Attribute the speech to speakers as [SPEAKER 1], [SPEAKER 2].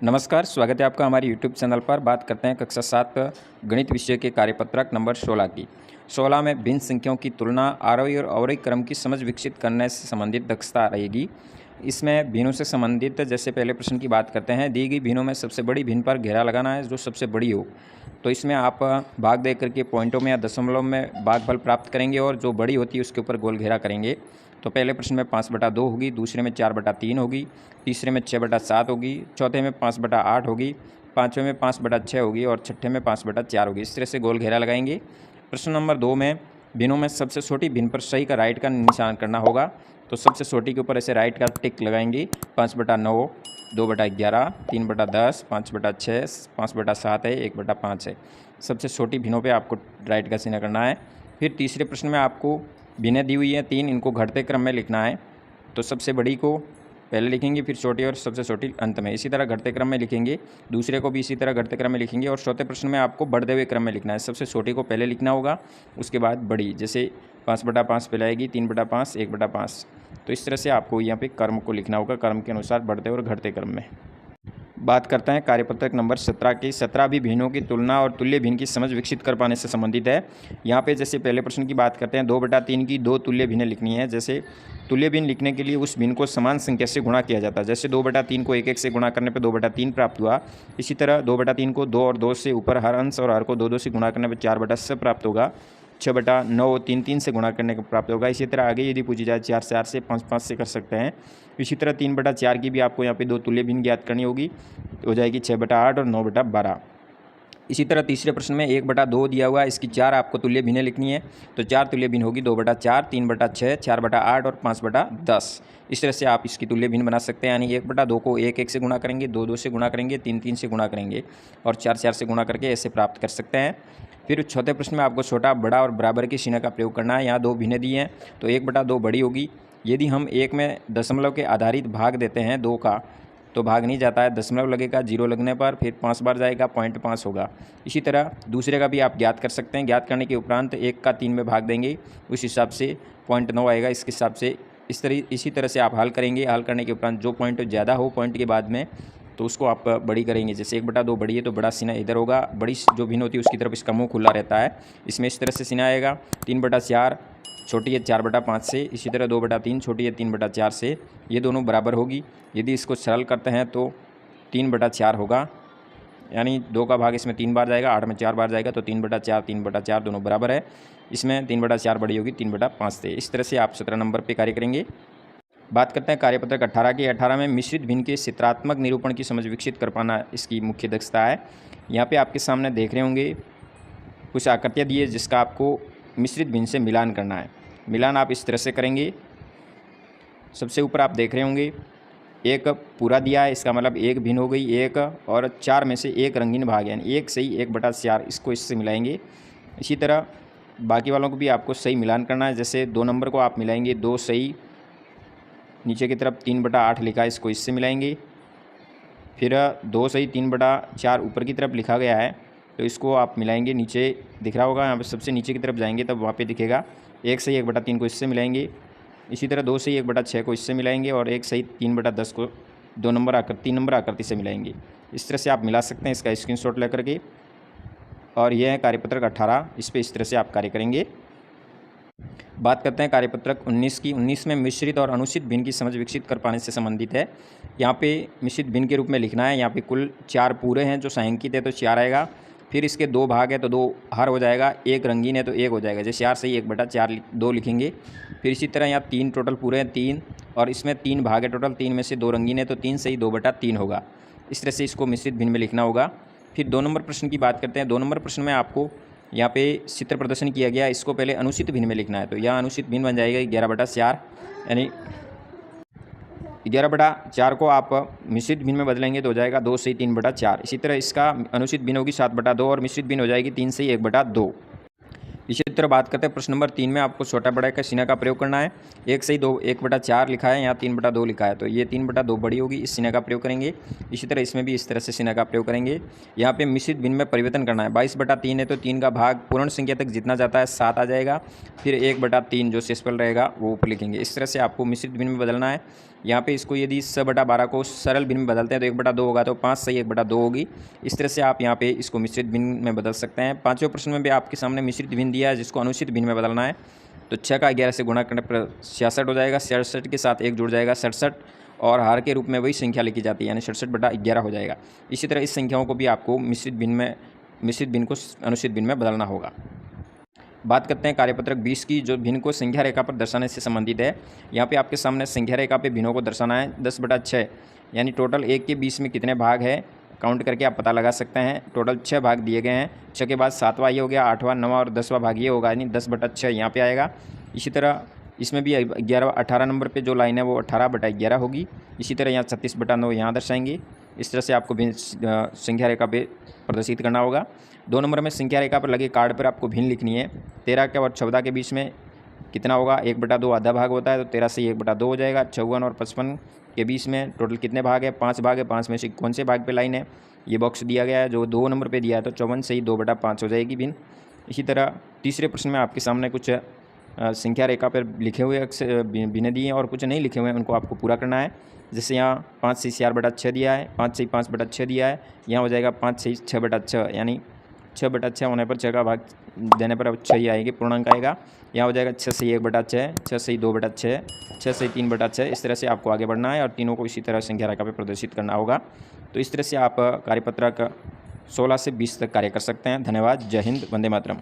[SPEAKER 1] नमस्कार, स्वागत है आपका हमारे यूट्यूब चैनल पर। बात करते हैं कक्षा 7 गणित विषय के कार्यपत्रक नंबर 16 की। 16 में भिन्न संख्याओं की तुलना, आरोही और अवरोही क्रम की समझ विकसित करने से संबंधित दक्षता रहेगी। इसमें भिन्नों से संबंधित जैसे पहले प्रश्न की बात करते हैं, दी गई भिन्नों में सबसे बड़ी भिन्न पर घेरा लगाना है जो सबसे बड़ी हो। तो इसमें आप भाग दे करके पॉइंटों में या दशमलव में भागफल प्राप्त करेंगे और जो बड़ी होती है उसके ऊपर गोल घेरा करेंगे। तो पहले प्रश्न में 5/2 होगी, दूसरे में 4/3 होगी, तीसरे में 6/7 होगी, चौथे में 5/8 होगी, पाँचवें में 5/6 होगी और छठे में 5/4 होगी। इस तरह से गोल घेरा लगाएंगे। प्रश्न नंबर 2 में भिन्नों में सबसे छोटी भिन्न पर सही का राइट का निशान करना होगा। तो सबसे छोटी के ऊपर ऐसे राइट का टिक लगाएंगे। 5/9, 2/11, 3/10, 5/6, 5/7 है, 1/5 है। सबसे छोटी भिन्नों पे आपको राइट का चिन्ह करना है। फिर तीसरे प्रश्न में आपको भिन्नें दी हुई हैं 3, इनको घटते क्रम में लिखना है। तो सबसे बड़ी को पहले लिखेंगे, फिर छोटी और सबसे छोटी अंत में। इसी तरह घटते क्रम में लिखेंगे, दूसरे को भी इसी तरह घटते क्रम में लिखेंगे और चौथे प्रश्न में आपको बढ़ते हुए क्रम में लिखना है। सबसे छोटी को पहले लिखना होगा, उसके बाद बड़ी, जैसे 5/5 पहले आएगी, 3/5, 1/5। तो इस तरह से आपको यहाँ पे क्रम को लिखना होगा, क्रम के अनुसार बढ़ते और घटते क्रम में। बात करते हैं कार्यपत्रक नंबर 17 की। 17 भी भिन्नों की तुलना और तुल्य भिन्न की समझ विकसित कर पाने से संबंधित है। यहाँ पे जैसे पहले प्रश्न की बात करते हैं, 2/3 की 2 तुल्य भिन्न लिखनी है। जैसे तुल्य भिन्न लिखने के लिए उस भिन्न को समान संख्या से गुणा किया जाता है। जैसे 2/3 को 1 से गुणा करने पर 2/3 प्राप्त हुआ। इसी तरह 2/3 को 2 और 2 से ऊपर हर अंश और हर को 2 से गुणा करने पर 4/6 प्राप्त होगा। 6/9 3 से गुणा करने का प्राप्त होगा। इसी तरह आगे यदि पूछी जाए 4 से 5 से कर सकते हैं। इसी तरह 3/4 की भी आपको यहाँ पे 2 तुल्य भिन्न ज्ञात करनी होगी, हो जाएगी 6/8 और 9/12। इसी तरह तीसरे प्रश्न में 1/2 दिया हुआ है, इसकी 4 आपको तुल्य भिन्नें लिखनी है। तो 4 तुल्य भिन्न होगी, 2/4, 3/6, 4/8 और 5/10। इस तरह से आप इसकी तुल्य भिन्न बना सकते हैं। यानी 1/2 को 1 से गुणा करेंगे, 2 से गुणा करेंगे, 3 से गुणा करेंगे और 4 से गुणा करके ऐसे प्राप्त कर सकते हैं। फिर चौथे प्रश्न में आपको छोटा, बड़ा और बराबर के चिन्ह का प्रयोग करना है। यहाँ 2 भिन्नें दी हैं, तो 1/2 बड़ी होगी। यदि हम 1 में दशमलव के आधारित भाग देते हैं 2 का, तो भाग नहीं जाता है, दशमलव लगेगा, 0 लगने पर फिर 5 बार जाएगा, 0.5 होगा। इसी तरह दूसरे का भी आप ज्ञात कर सकते हैं। ज्ञात करने के उपरांत 1 का 3 में भाग देंगे, उस हिसाब से 0.9 आएगा। इसके हिसाब से इसी तरह से आप हल करेंगे। हल करने के उपरांत जो पॉइंट ज़्यादा हो पॉइंट के बाद में, तो उसको आप बड़ी करेंगे। जैसे 1/2 बड़ी है तो बड़ा चिन्ह इधर होगा, बड़ी जो भिन्न होती है उसकी तरफ इसका मुँह खुला रहता है। इसमें इस तरह से चिन्ह आएगा। 3/4 छोटी है 4/5 से, इसी तरह 2/3 छोटी है 3/4 से। ये दोनों बराबर होगी। यदि इसको सरल करते हैं तो 3/4 होगा, यानी 2 का भाग इसमें 3 बार जाएगा, 8 में 4 बार जाएगा, तो 3/4 3/4 दोनों बराबर है। इसमें 3/4 बड़ी होगी 3/5 से। इस तरह से आप 17 नंबर पे कार्य करेंगे। बात करते हैं कार्यपत्रक 18 की। 18 में मिश्रित भिन्न के चित्रात्मक निरूपण की समझ विकसित कर पाना इसकी मुख्य दक्षता है। यहाँ पे आपके सामने देख रहे होंगे कुछ आकृतियाँ दी है जिसका आपको मिश्रित भिन्न से मिलान करना है। मिलान आप इस तरह से करेंगे। सबसे ऊपर आप देख रहे होंगे एक पूरा दिया है, इसका मतलब एक भिन्न हो गई, एक और 4 में से एक रंगीन भाग है, यानी 1 सही 1/4, इसको इससे मिलाएंगे। इसी तरह बाकी वालों को भी आपको सही मिलान करना है। जैसे 2 नंबर को आप मिलाएंगे, 2 सही, नीचे की तरफ 3/8 लिखा है, इसको इससे मिलाएंगे। फिर 2 सही 3/4 ऊपर की तरफ लिखा गया है, तो इसको आप मिलाएंगे। नीचे दिख रहा होगा, यहाँ पर सबसे नीचे की तरफ जाएंगे तब वहाँ पे दिखेगा। 1 सही 1/3 को इससे मिलाएंगे। इसी तरह 2 सही 1/6 को इससे मिलाएंगे और 1 सही 3/10 को 3 नंबर आकृति से मिलाएंगे। इस तरह से आप मिला सकते हैं, इसका स्क्रीनशॉट लेकर के। और यह है कार्यपत्रक 18, इस पर इस तरह से आप कार्य करेंगे। बात करते हैं कार्यपत्रक 19 की। 19 में मिश्रित और अनुचित भिन्न की समझ विकसित कर पाने से संबंधित है। यहाँ पे मिश्रित भिन्न के रूप में लिखना है। यहाँ पे कुल 4 पूरे हैं जो सांख्यिक है, तो 4 आएगा। फिर इसके 2 भाग है तो 2 हर हो जाएगा, 1 रंगीन है तो 1 हो जाएगा। जैसे 4 सही 1/4 2 लिखेंगे। फिर इसी तरह यहाँ 3 टोटल पूरे हैं 3, और इसमें 3 भाग है टोटल, 3 में से 2 रंगीन है तो 3 सही 2/3 होगा। इस तरह से इसको मिश्रित भिन्न में लिखना होगा। फिर 2 नंबर प्रश्न की बात करते हैं। 2 नंबर प्रश्न में आपको यहाँ पे चित्र प्रदर्शन किया गया, इसको पहले अनुचित भिन्न में लिखना है। तो यहाँ अनुचित भिन्न बन जाएगा 11/4, यानी 11/4 को आप मिश्रित भिन्न में बदलेंगे तो हो जाएगा 2 सही 3/4। इसी तरह इसका अनुचित भिन्न होगी 7/2 और मिश्रित भिन्न हो जाएगी 3 सही 1/2। इसी तरह बात करते हैं प्रश्न नंबर 3 में आपको छोटा बड़ा का चिन्ह का प्रयोग करना है। 1/2 1/4 लिखा है, यहाँ 3/2 लिखा है, तो ये 3/2 बड़ी होगी, इस चिन्ह का प्रयोग करेंगे। इसी तरह इसमें भी इस तरह से चिन्ह का प्रयोग करेंगे। यहाँ पे मिश्रित भिन्न में परिवर्तन करना है। 22/3 है तो 3 का भाग पूर्ण संख्या तक जितना जाता है 7 आ जाएगा। फिर 1/3 जो शेषफल रहेगा वो ऊपर लिखेंगे। इस तरह से आपको मिश्रित भिन्न में बदलना है। यहाँ पे इसको यदि 6/12 को सरल भिन्न में बदलते हैं तो 1/2 होगा, तो 5 सही 1/2 होगी। इस तरह से आप यहाँ पे इसको मिश्रित भिन्न में बदल सकते हैं। 5वें प्रश्न में भी आपके सामने मिश्रित भिन्न दिया है जिसको अनुचित भिन्न में बदलना है। तो 6 का 11 से गुणा करने पर 66 हो जाएगा। 66 के साथ 1 जुड़ जाएगा 67, और हर के रूप में वही संख्या लिखी जाती है, यानी 67/11 हो जाएगा। इसी तरह इस संख्याओं को भी आपको मिश्रित भिन्न को अनुचित भिन्न में बदलना होगा। बात करते हैं कार्यपत्रक 20 की, जो भिन्न को संख्या रेखा पर दर्शाने से संबंधित है। यहाँ पे आपके सामने संख्या रेखा पे भिन्नों को दर्शाना है। 10/6 यानी टोटल 1 के 20 में कितने भाग है, काउंट करके आप पता लगा सकते हैं। टोटल 6 भाग दिए गए हैं। 6 के बाद 7वां ये हो गया, 8वां 9वां और 10वां भाग ये होगा, यानी 10/6 यहाँ पे आएगा। इसी तरह इसमें भी 18 नंबर पे जो लाइन है वो 18/11 होगी। इसी तरह यहाँ 36/9 यहाँ दर्शाएंगे। इस तरह से आपको भिन्न संख्या रेखा पे प्रदर्शित करना होगा। 2 नंबर में संख्या रेखा पर लगे कार्ड पर आपको भिन्न लिखनी है। 13 के और 14 के बीच में कितना होगा, 1/2 आधा भाग होता है, तो 13 से 1/2 हो जाएगा। 54 और 55 के बीच में टोटल कितने भाग है, 5 भाग है। 5 में से कौन से भाग पे लाइन है, ये बॉक्स दिया गया है जो 2 नंबर पे दिया है, तो 54 से ही 2/5 हो जाएगी भिन्न। इसी तरह तीसरे प्रश्न में आपके सामने कुछ संख्या रेखा पर लिखे हुए भिन्न दिए हैं और कुछ नहीं लिखे हुए हैं, उनको आपको पूरा करना है। जैसे यहाँ 5 से 4/6 दिया है, 5 से 5/6 दिया है, यहाँ हो जाएगा 5 से 6/6, यानी 6/6 होने पर 6 का भाग देने पर अब 6 ही आएगी, पूर्णांक आएगा। यहाँ हो जाएगा 6 से 1/6, 6 से 2/6, 6 से 3/6। इस तरह से आपको आगे बढ़ना है और तीनों को इसी तरह संख्या रेखा पर प्रदर्शित करना होगा। तो इस तरह से आप कार्यपत्रक 16 से 20 तक कार्य कर सकते हैं। धन्यवाद। जय हिंद। वंदे मातरम।